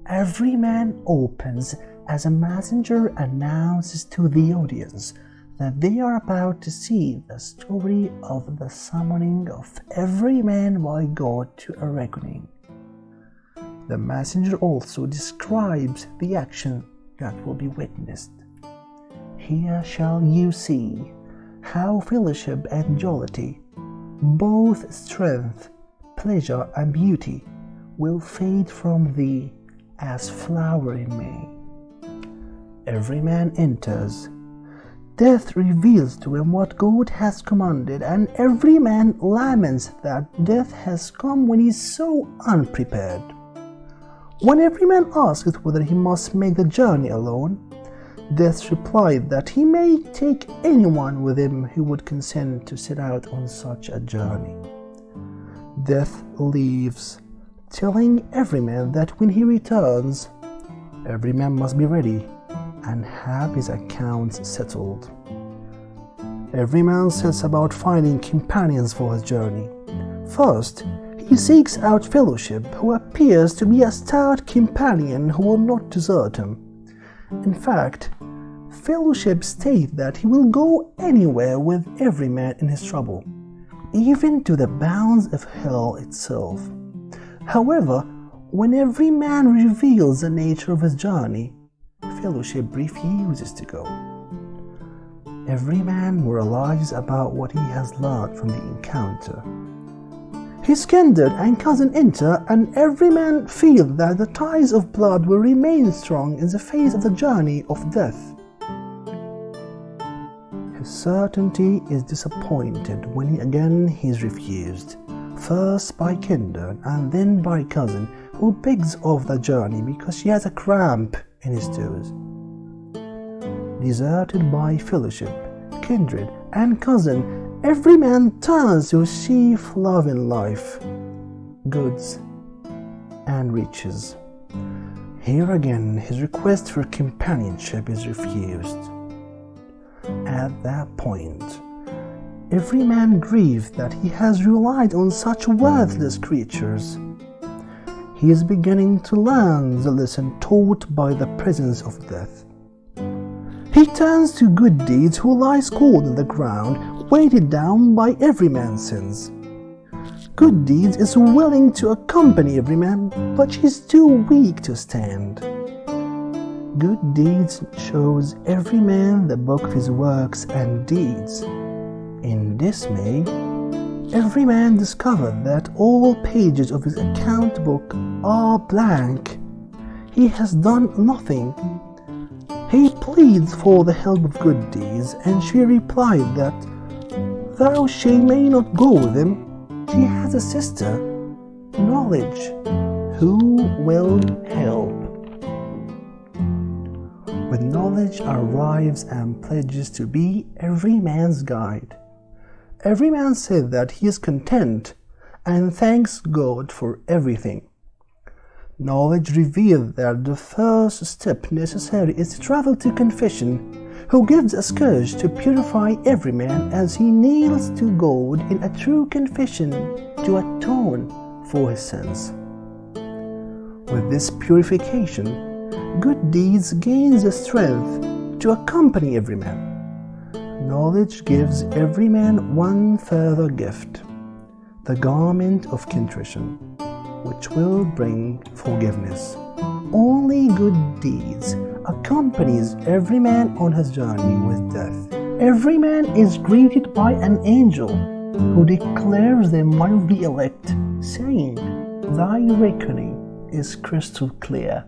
Everyman opens as a messenger announces to the audience that they are about to see the story of the summoning of every man by God to a reckoning. The messenger also describes the action that will be witnessed. Here shall you see how fellowship and jollity, both strength, pleasure, and beauty, will fade from thee as flower in May. Every man enters. Death reveals to him what God has commanded, and every man laments that death has come when he is so unprepared. When every man asketh whether he must make the journey alone, Death replied that he may take anyone with him who would consent to set out on such a journey. Death leaves, telling every man that when he returns, every man must be ready and have his accounts settled. Every man sets about finding companions for his journey. First, he seeks out Fellowship, who appears to be a stout companion who will not desert him. In fact, Fellowship states that he will go anywhere with every man in his trouble, even to the bounds of hell itself. However, when every man reveals the nature of his journey, Fellowship refuses to go. Every man realizes about what he has learned from the encounter. His kindred and cousin enter, and every man feels that the ties of blood will remain strong in the face of the journey of death. His certainty is disappointed when he is refused, first by kindred and then by cousin, who begs off the journey because she has a cramp in his toes. Deserted by Fellowship, kindred, and cousin, every man turns to his chief love in life, goods and riches. Here again, his request for companionship is refused. At that point, every man grieves that he has relied on such worthless creatures. He is beginning to learn the lesson taught by the presence of death. He turns to Good Deeds, who lies cold on the ground, weighted down by every man's sins. Good Deeds is willing to accompany every man, but she is too weak to stand. Good Deeds shows every man the book of his works and deeds. In dismay, every man discovered that all pages of his account book are blank. He has done nothing. He pleads for the help of Good Deeds, and she replied that though she may not go with him, she has a sister, Knowledge, who will help. With Knowledge arrives and pledges to be every man's guide. Every man said that he is content and thanks God for everything. Knowledge revealed that the first step necessary is to travel to Confession, who gives a scourge to purify every man as he kneels to God in a true confession to atone for his sins. With this purification, Good Deeds gains the strength to accompany every man. Knowledge gives every man one further gift, the garment of contrition, which will bring forgiveness. Only Good Deeds accompanies every man on his journey with death. Every man is greeted by an angel who declares them one of the elect, saying, "Thy reckoning is crystal clear."